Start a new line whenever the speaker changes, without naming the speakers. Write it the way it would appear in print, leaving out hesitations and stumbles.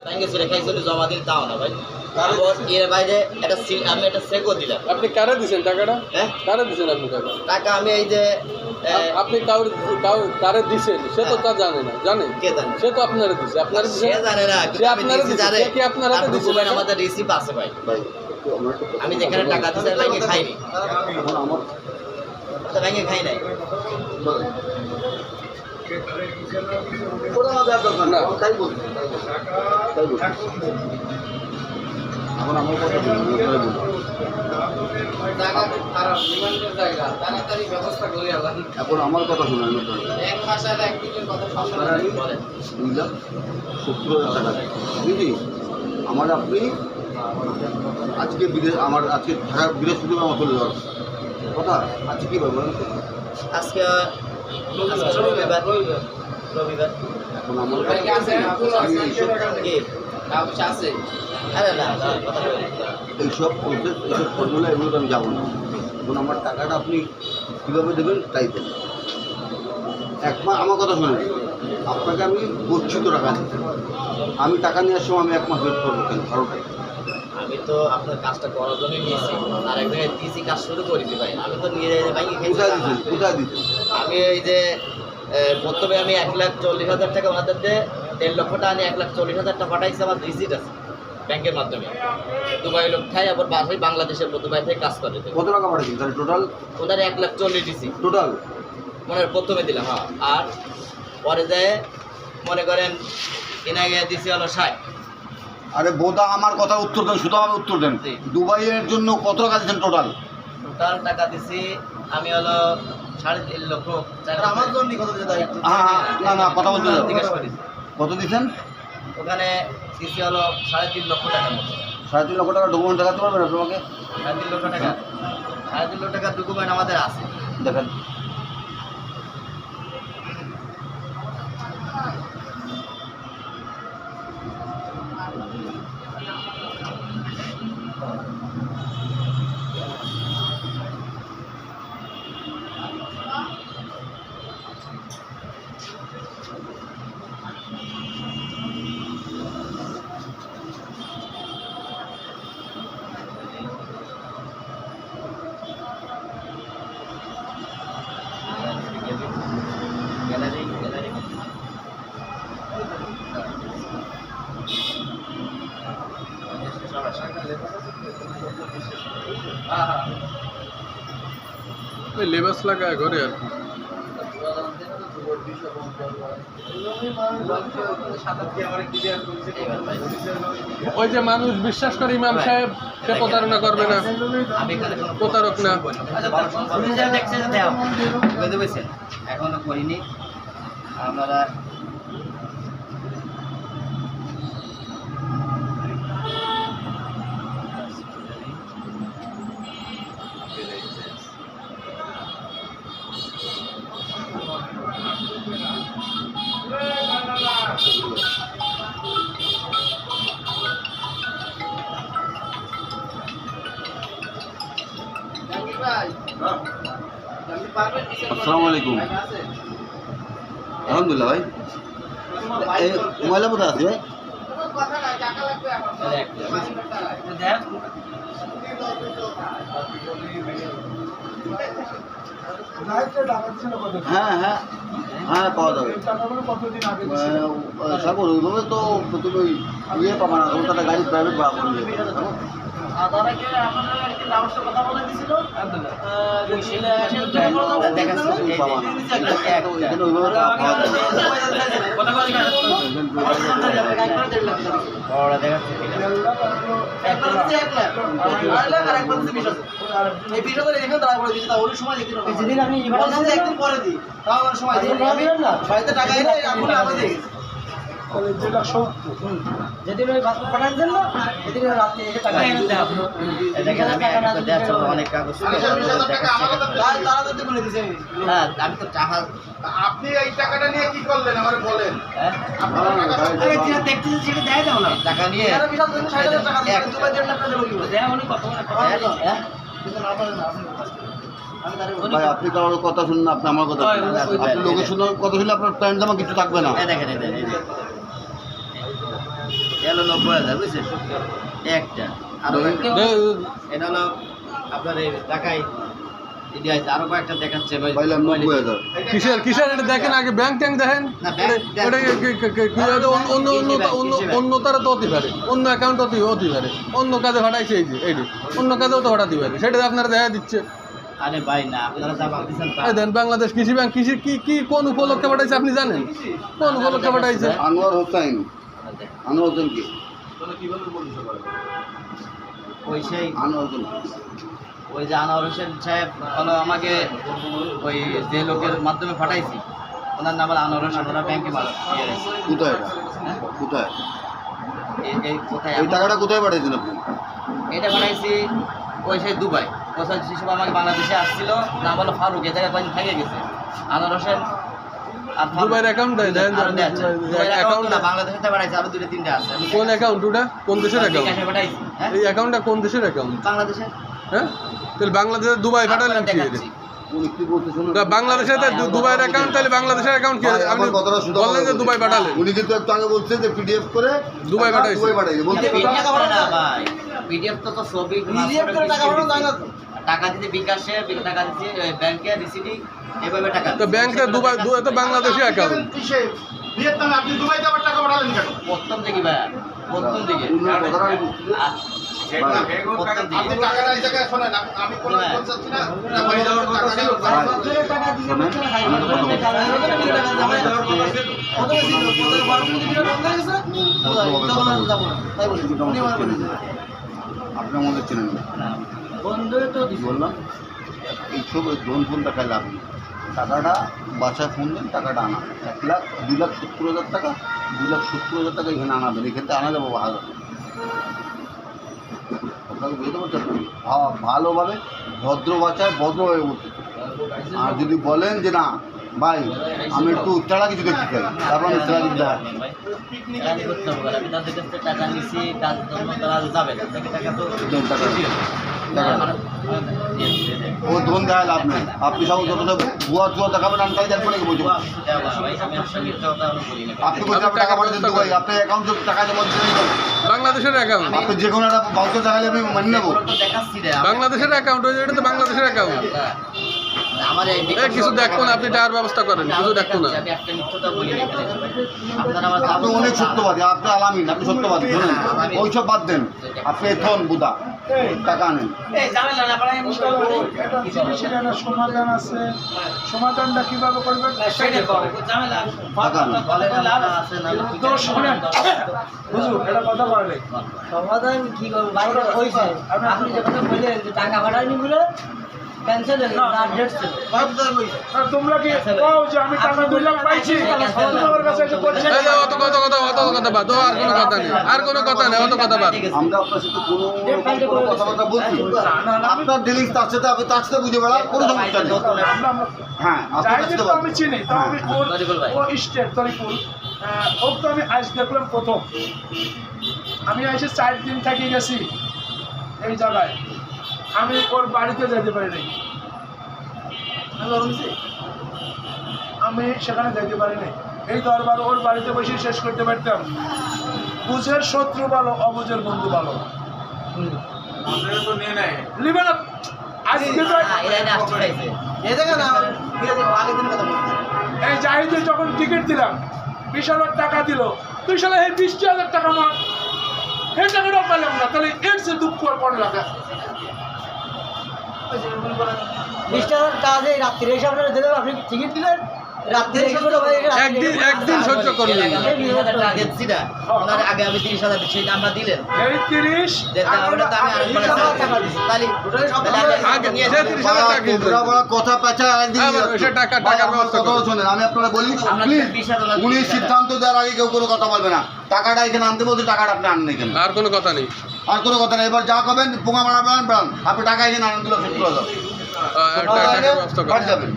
ব্যাংকে ছেড়ে খাইছিল জমা দিন তাও না ভাই। এর বাইরে আমি একটা চেকও দিলাম।
আপনি কারে দিচ্ছেন টাকাটা?
হ্যাঁ,
কারে দিচ্ছেন আপনি টাকা?
টাকা আমি এই যে
আপনি কারে দিচ্ছেন সে তো তা জানে না। জানে
কে জানে?
সে তো আপনারা দিচ্ছে। আপনারা
সে জানে না,
সে আপনারা দিচ্ছে। সে কি আপনারা তো দিচ্ছে?
আমাদের রিসিভ আছে ভাই। আমি যেখানে টাকা দিচ্ছি ব্যাংকে খাইনি, ব্যাংকে খাই নাই।
না
এখন আমার কথা বলুন।
জায়গা খুব খারাপ, ডিমান্ডের জায়গা, তাড়াতাড়ি ব্যবস্থা করে আলাম।
এখন আমার কথা শুনুন।
এক মাসে আর একদিনের কথা সবসময় বলেন।
2,70,000 টাকা বুঝলি আমার আপনি আজকে আমার আজকে ঢাকা বৃহস্পতিবার আমার চলে যাওয়ার কথা। আজকে কী বলবেন?
আজকে রবিবার।
এখন আমার
আছে। আরে না,
এইসব প্রসেস এইসব ফর্মুলা এগুলো আমি যাবো না। এখন আমার টাকাটা আপনি কীভাবে দেবেন তাই দেবেন। এক মাস আমার কথা শুনুন, আপনাকে আমি গচ্ছিত টাকা দিচ্ছি। আমি টাকা নেওয়ার সময় আমি 1 মাস ওয়েট করবো কেন? কারণ
আমি তো আপনার কাজটা করার জন্যই নিয়েছি, আর এক জায়গায় দিয়েছি, কাজ শুরু করি ভাই। আমি তো নিয়ে যাই ভাই।
কোথায় দিচ্ছেন?
আমি এই যে প্রথমে আমি 1,40,000 টাকা ওনাদের দিয়ে 1.5 লক্ষ টাকা নিয়ে 1,40,000 টাকা পাঠাইছি। আমার রিসিট আছে ব্যাংকের মাধ্যমে। দুবাই লোক খাই, আবার বাসায় বাংলাদেশের দুবাই থেকে কাজ করে।
কত টাকা পাঠিয়েছেন তাহলে টোটাল?
ওনার 1,40,000 দিছি
টোটাল
মনে প্রথমে দিলাম। হ্যাঁ, আর পরে যায় মনে করেন এনাকে দিছি হলো 60।
আরে বোদা আমার কথা উত্তর দেন, শুধু আমার উত্তর দেন। দুবাইয়ের জন্য কত টাকা দিচ্ছেন টোটাল?
টোটাল টাকা দিছি আমি হলো 3.5 লক্ষ। আমার জন্য কত দিতে?
হ্যাঁ না কথা বলতে
জিজ্ঞেস করি
কত দিচ্ছেন?
ওখানে দিছি হলো 3.5 লক্ষ টাকা মতো।
3.5 লক্ষ টাকা ডকুমেন্ট দেখাতে পারবেন আপনাকে?
3.5 লক্ষ টাকা, 3.5 লক্ষ টাকার ডকুমেন্ট আমাদের আছে।
দেখেন
গ্যালারি
ওই লেবাস লাগায় ঘরে আর কি। ওই যে মানুষ বিশ্বাস করে ইমাম সাহেব সে প্রতারণা করবে না, প্রতারক না।
এখনো করিনি আমরা।
আসসালামু আলাইকুম। আলহামদুলিল্লাহ ভাই। এই ময়লা কোথায় আছে ভাই? হ্যাঁ হ্যাঁ হ্যাঁ পাওয়া যাবে। সাগর ওইভাবে তো তুমি ইয়ে পাবা না, তোমার একটা গাড়ি প্রাইভেট ভাড়া করে নিয়ে
যেদিন আপনি একদিন পরে দিই তাও আমার সময় বাড়িতে টাকা এলে এখন আমাদের যেদিন ওই বাস পাঠান দেন না সেদিন রাত্রে এসে টাকা অনেক কাগজ। হ্যাঁ, আমি তো টাকা।
আপনি এই টাকাটা নিয়ে কি করলেন আমার বলেন?
দেখতেছেন সেটা দেয় দাও না টাকা নিয়ে
ভাই। আপনি কারোর কথা শুনুন, আপনি আমার কথা শুনুন। আপনি লোকের শুনে কথা শুনলে আপনার প্যান্ট জামা কিছু থাকবে না।
দেখেন হলো 90,000 বুঝছেন একটা আর এটা হলো আপনার এই ঢাকায় এটি আছে আরো কয়েকটা দেখাচ্ছে ভাই
পাইলাম 90,000।
কিসের এটা দেখেন আগে ব্যাংক ট্যাঙ্ক দেখেন
না, ব্যাংক
এটা অন্য তারা তো হতে পারে অন্য অ্যাকাউন্ট হতে পারে অন্য কাজে ফাটাইছে এই যে এইটি অন্য কাজেও তো ফাটাতে পারে সেটা আপনারা দেখা দিচ্ছে
আরে ভাই না আপনারা যা ভাবতেছেন তা
এই দেন বাংলাদেশ কৃষি ব্যাংক কৃষি কি কি কোন উপলক্ষে পাঠাইছে আপনি জানেন কোন উপলক্ষে পাঠাইছে
আনোয়ার হোসেন, আনোয়ার হোসেন কি?
ওই সেই
আনোয়ার হোসেন
ওই যে আনোয়ার হোসেন সাহেব হলো আমাকে ওই যে লোকের মাধ্যমে পাঠাইছি ওনার নাম হলো আনোয়ার হোসেন ওরা ব্যাংকে
কোথায় এটা? কোথায়
এই কোথায়
এই টাকাটা কোথায় পাঠিয়েছেন আপনি?
এটা পাঠাইছি ওই সেই দুবাই ওই শিশু আমাকে বাংলাদেশে আসছিল নাম হলো ফারুক এ জায়গায় কয়েকদিন থেকে গেছে আনোয়ার হোসেন আর ফারুক।
দুবাইয়ের অ্যাকাউন্ট দেয় দেন
আরো দেয়া আছে। দুবাইয়ের
অ্যাকাউন্ট
account না, বাংলাদেশে তো পাঠাইছে আরো 2-3টা আছে আমি
কোন অ্যাকাউন্ট ওটা কোন দেশের অ্যাকাউন্ট
বিকাশে পাঠাইছি হ্যাঁ
এই অ্যাকাউন্টটা কোন দেশের অ্যাকাউন্ট
বাংলাদেশে
হ্যাঁ তাহলে বাংলাদেশে দুবাই পাঠালেন কি এটা?
উনি কি বলতে শুনুন।
না, বাংলাদেশে তো দুবাইয়ের অ্যাকাউন্ট তাহলে বাংলাদেশের অ্যাকাউন্ট কি আপনি
আমার কথাটা শুধু
বললেন যে দুবাই পাঠালেন
উনি কিন্তু একটু আগে বলছে যে পিডিএফ করে
দুবাই
টাকা
পাঠাইছে।
দুবাই পাঠাইছে বলতে
পিডিএফ করে না ভাই পিডিএফ তো ছবি পিডিএফ করে টাকা পাঠানো যায় না তো টাকা দিতে বিকাশে টাকা দিতে ব্যাংকে রিসিটি এভাবে টাকা
তো ব্যাংকে দুবাই তো বাংলাদেশি অ্যাকাউন্ট
ভিয়েতনামে আপনি দুবাইতে আবার টাকা পাঠালেন কেন?
প্রথম দিকে ভাই প্রথম দিকে
উনার কথাটা আমি বুঝতে-
প্রথম দিকে
আপনি টাকাটা এই জায়গায় শোনেন আমি কোনো
হ্যাঁ।
বলছি না না ভাই টাকা
শোনেন, আমি একটা কথা বলছি। আপনি আমাদের চেনেন না। কি বললাম এইসব লোন ফোন টাকায় লাভ নেই টাকাটা বাসায় ফোন দেন টাকাটা আনা 2,70,000 টাকা 2,70,000 টাকা এখানে আনাবেন এখানে আনা যাবো ভালো আপনাকে বুঝতে পারছেন ভালোভাবে ভদ্র বাচ্চায় ভদ্রভাবে বলতে আর যদি বলেন যে না ভাই আমি একটু চাড়া কিছু দেখতে চাই তারপর আমি চাড়া কিছু দেখা
আমি করতে হবে আমি তাদের কাছ থেকে টাকা নিছি কাজ জন্য তারা যাবে না তাকে টাকা তো
দেন টাকা ও ধন দেয় লাভ নেই আপনি সব যতটা ভুয়া চুয়া দেখাবেন আমি তাই দেখবো নাকি বলছি আপনি বলছেন আপনি টাকা পাঠাচ্ছেন দুবাই আপনার অ্যাকাউন্টে টাকা জমা দিচ্ছেন
বাংলাদেশের অ্যাকাউন্ট
আপনি যে কোনো একটা বাউচার দেখালে আমি মানি নেবো
বাংলাদেশের অ্যাকাউন্ট ওই এটা তো বাংলাদেশের অ্যাকাউন্ট
আমার এই
কিছু দেখো না আপনি টাকার ব্যবস্থা করেন কিছু দেখো না
আমি একটা মিথ্যতা বলি না এখানে। আপনারা আমার
আপনি অনেক সত্যবাদী আপনি আলামিন আপনি সত্যবাদী শোনেন ওইসব বাদ দেন আপনি এখন বুদা টাকা আনেন
এই ঝামেলা না পারে
একটা জিনিসের একটা সমাধান আছে সমাধানটা কিভাবে করবেন
সেটা করে ঝামেলা
টাকা আনেন
বলে না লাভ আছে না
তো শোনেন বুঝুন এটা কথা বলে
সমাধান কি করবো বাইরে হয়েছে আপনি যে কথা বললেন যে টাকা পাঠায়নি বলে ক্যান্সেল হয়ে গেল আর ডেট ছিল
আর তোমরা কি কও যে আমি টাকা 2 লাখ পাইছি তোমার কাছে এসে বলছে
এই যে অত কথা বাদ আর কোনো কথা নেই আর কোনো কথা নেই অত কথা বাদ
আমরা আপনার সাথে কোনো কথাবার্তা বলছি আপনার ডিলিংস তার সাথে আপনি তার সাথে বুঝে বেড়ান কোনো সমস্যা নেই হ্যাঁ আপনার
যাইতে
সাথে
তো আমি চিনি তো আমি
তরিকুল ভাই।
ও স্টেট তরিকুল ও তো আমি আজ দেখলাম প্রথম আমি এসে 4 দিন থেকে গেছি এই জায়গায় আমি ওর বাড়িতে যেতে পারি নাই আমি সেখানে যেতে পারি নাই এই দরবার ওর বাড়িতে বসে শেষ করতে পারতাম বুঝের শত্রু ভালো অবুঝের বন্ধু ভালো নিবে না আজকে তো এই জাহিদে যখন টিকিট দিলাম 20,000 টাকা দিল 20,000 টাকা আমার এই টাকাটাও পেলাম না তাহলে এর সে দুঃখ আর পড়ে লাগা
20,000 টাকা দিয়ে রাত্রে এসে আপনারা দিলেন আপনি টিকিট দিলেন রাত্রে এসে বলে ভাই
একদিন সহ্য করলেন
আগে আমি 30,000 দিচ্ছি আমরা দিলেন
এই 30
আগে যে 30,000 টাকা কিনতে
কথা পেঁচা একদিন
সে টাকার ব্যবস্থা করুন।
শোনেন আমি আপনারা বলি প্লিজ উনি সিদ্ধান্ত দেওয়ার আগে কেউ কোনো কথা বলবে না টাকাটা এখানে আনতে বলতে টাকাটা আপনি আনেন এখানে
আর কোনো কথা নেই
আর কোনো কথা নেই এবার যা করবেন পোঙা মারাবেন বেড়ান আপনি টাকা এখানে আনেন 2,70,000
টাকার ব্যবস্থা করুন
যাবেন